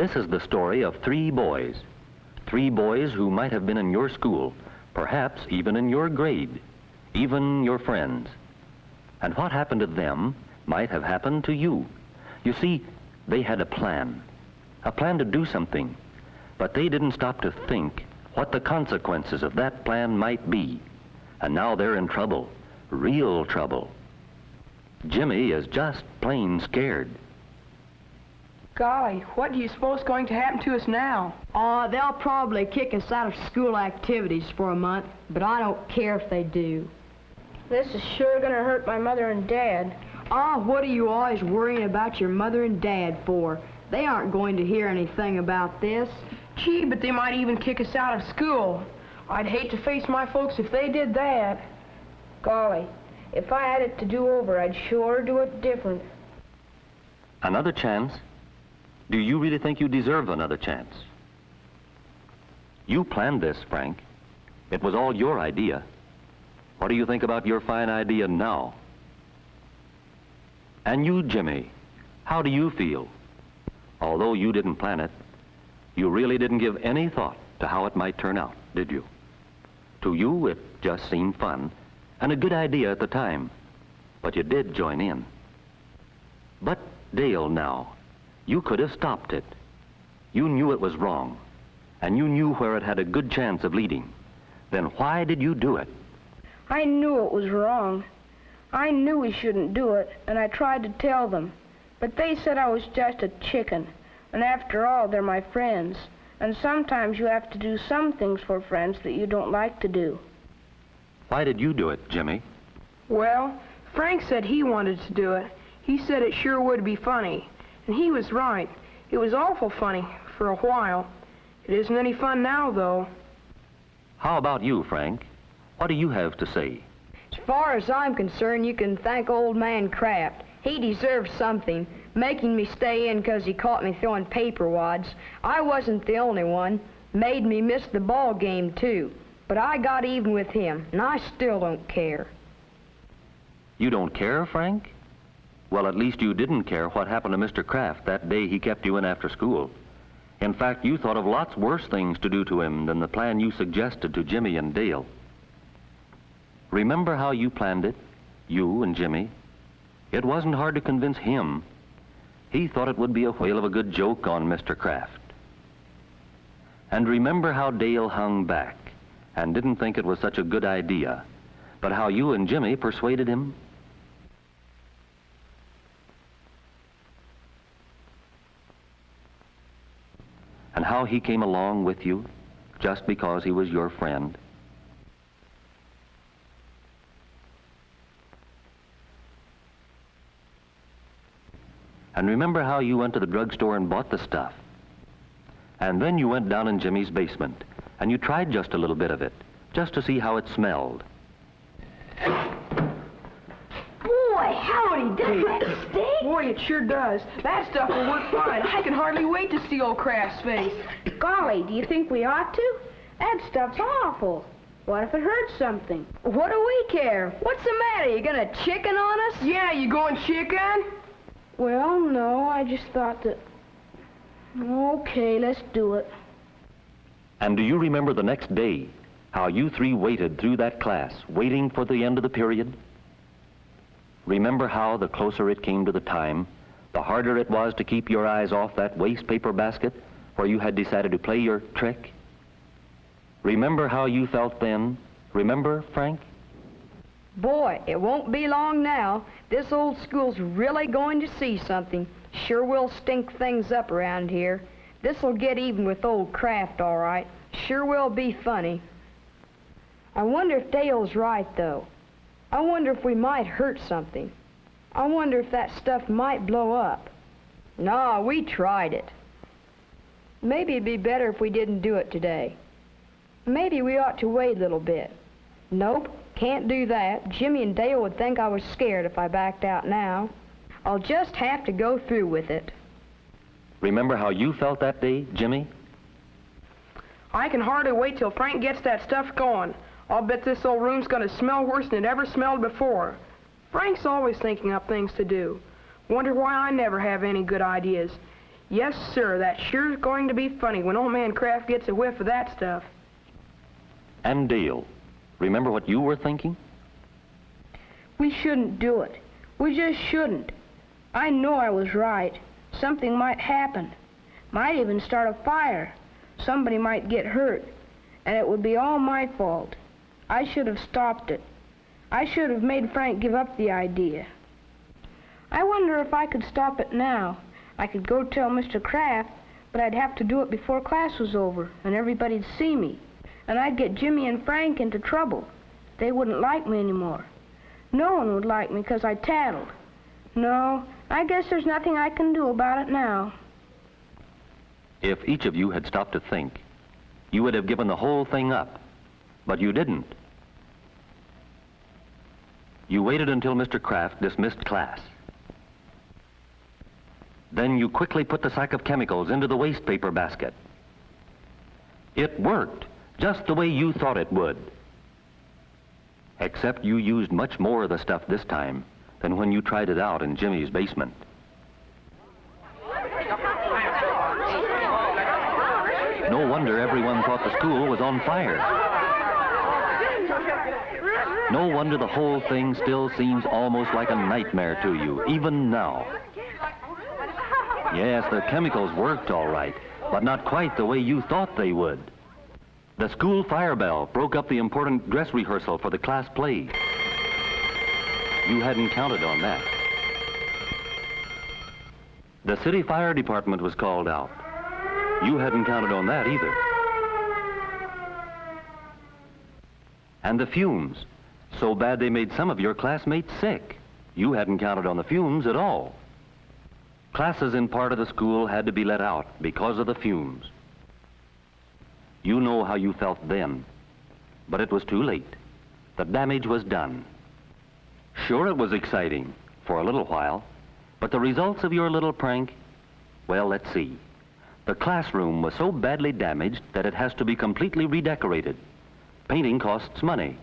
This is the story of three boys who might have been in your school, perhaps even in your grade, even your friends. And what happened to them might have happened to you. You see, they had a plan to do something, but they didn't stop to think what the consequences of that plan might be. And now they're in trouble, real trouble. Jimmy is just plain scared. Golly, what do you suppose is going to happen to us now? They'll probably kick us out of school activities for a month, but I don't care if they do. This is sure gonna hurt my mother and dad. What are you always worrying about your mother and dad for? They aren't going to hear anything about this. Gee, but they might even kick us out of school. I'd hate to face my folks if they did that. Golly, if I had it to do over, I'd sure do it different. Another chance? Do you really think you deserve another chance? You planned this, Frank. It was all your idea. What do you think about your fine idea now? And you, Jimmy, how do you feel? Although you didn't plan it, you really didn't give any thought to how it might turn out, did you? To you, it just seemed fun and a good idea at the time, but you did join in. But Dale, now, you could have stopped it. You knew it was wrong, and you knew where it had a good chance of leading. Then why did you do it? I knew it was wrong. I knew we shouldn't do it, and I tried to tell them. But they said I was just a chicken, and after all, they're my friends. And sometimes you have to do some things for friends that you don't like to do. Why did you do it, Jimmy? Well, Frank said he wanted to do it. He said it sure would be funny. And he was right. It was awful funny for a while. It isn't any fun now, though. How about you, Frank? What do you have to say? As far as I'm concerned, you can thank old man Kraft. He deserves something, making me stay in because he caught me throwing paper wads. I wasn't the only one. Made me miss the ball game, too. But I got even with him, and I still don't care. You don't care, Frank? Well, at least you didn't care what happened to Mr. Kraft that day he kept you in after school. In fact, you thought of lots worse things to do to him than the plan you suggested to Jimmy and Dale. Remember how you planned it, you and Jimmy? It wasn't hard to convince him. He thought it would be a whale of a good joke on Mr. Kraft. And remember how Dale hung back and didn't think it was such a good idea, but how you and Jimmy persuaded him? And how he came along with you just because he was your friend? And remember how you went to the drugstore and bought the stuff? And then you went down in Jimmy's basement and you tried just a little bit of it, just to see how it smelled. Boy, howdy, does that stink? Boy, it sure does. That stuff will work fine. I can hardly wait to see old Kraft's face. Golly, do you think we ought to? That stuff's awful. What if it hurts something? What do we care? What's the matter? You gonna chicken on us? Yeah, you going chicken? Well, no, I just thought that... Okay, let's do it. And do you remember the next day, how you three waited through that class, waiting for the end of the period? Remember how the closer it came to the time, the harder it was to keep your eyes off that waste paper basket where you had decided to play your trick? Remember how you felt then? Remember, Frank? Boy, it won't be long now. This old school's really going to see something. Sure will stink things up around here. This'll get even with old Kraft, all right. Sure will be funny. I wonder if Dale's right, though. I wonder if we might hurt something. I wonder if that stuff might blow up. No, we tried it. Maybe it'd be better if we didn't do it today. Maybe we ought to wait a little bit. Nope, can't do that. Jimmy and Dale would think I was scared if I backed out now. I'll just have to go through with it. Remember how you felt that day, Jimmy? I can hardly wait till Frank gets that stuff going. I'll bet this old room's gonna smell worse than it ever smelled before. Frank's always thinking up things to do. Wonder why I never have any good ideas. Yes, sir, that sure is going to be funny when old man Kraft gets a whiff of that stuff. And Dale, remember what you were thinking? We shouldn't do it. We just shouldn't. I know I was right. Something might happen. Might even start a fire. Somebody might get hurt. And it would be all my fault. I should have stopped it. I should have made Frank give up the idea. I wonder if I could stop it now. I could go tell Mr. Kraft, but I'd have to do it before class was over, and everybody'd see me. And I'd get Jimmy and Frank into trouble. They wouldn't like me anymore. No one would like me because I tattled. No, I guess there's nothing I can do about it now. If each of you had stopped to think, you would have given the whole thing up. But you didn't. You waited until Mr. Kraft dismissed class. Then you quickly put the sack of chemicals into the waste paper basket. It worked, just the way you thought it would. Except you used much more of the stuff this time than when you tried it out in Jimmy's basement. No wonder everyone thought the school was on fire. No wonder the whole thing still seems almost like a nightmare to you, even now. Yes, the chemicals worked all right, but not quite the way you thought they would. The school fire bell broke up the important dress rehearsal for the class play. You hadn't counted on that. The city fire department was called out. You hadn't counted on that either. And the fumes, so bad they made some of your classmates sick. You hadn't counted on the fumes at all. Classes in part of the school had to be let out because of the fumes. You know how you felt then, but it was too late. The damage was done. Sure, it was exciting for a little while, but the results of your little prank, well, let's see. The classroom was so badly damaged that it has to be completely redecorated. Painting costs money.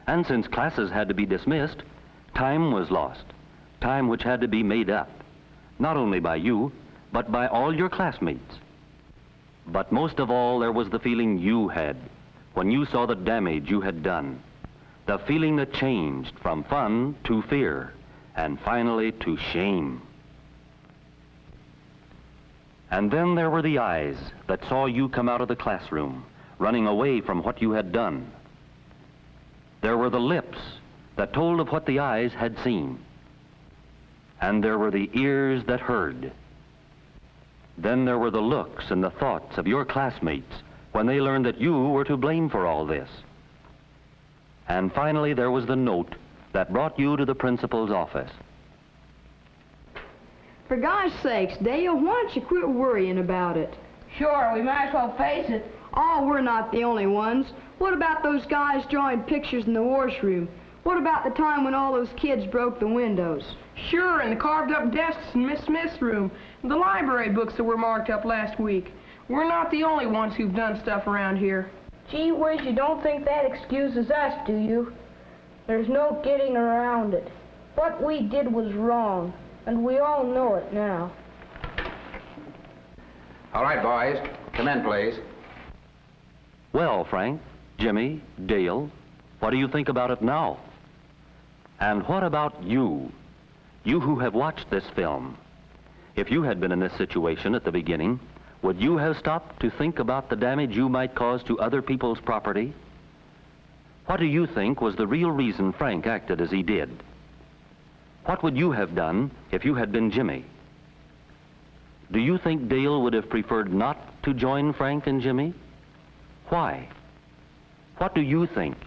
And since classes had to be dismissed, time was lost. Time which had to be made up. Not only by you, but by all your classmates. But most of all, there was the feeling you had when you saw the damage you had done. The feeling that changed from fun to fear, and finally to shame. And then there were the eyes that saw you come out of the classroom, running away from what you had done. There were the lips that told of what the eyes had seen. And there were the ears that heard. Then there were the looks and the thoughts of your classmates when they learned that you were to blame for all this. And finally, there was the note that brought you to the principal's office. For gosh sakes, Dale, why don't you quit worrying about it? Sure, we might as well face it. Oh, we're not the only ones. What about those guys drawing pictures in the washroom? What about the time when all those kids broke the windows? Sure, and the carved up desks in Miss Smith's room, and the library books that were marked up last week. We're not the only ones who've done stuff around here. Gee whiz, you don't think that excuses us, do you? There's no getting around it. What we did was wrong, and we all know it now. All right, boys. Come in, please. Well, Frank, Jimmy, Dale, what do you think about it now? And what about you? You who have watched this film. If you had been in this situation at the beginning, would you have stopped to think about the damage you might cause to other people's property? What do you think was the real reason Frank acted as he did? What would you have done if you had been Jimmy? Do you think Dale would have preferred not to join Frank and Jimmy? Why? What do you think?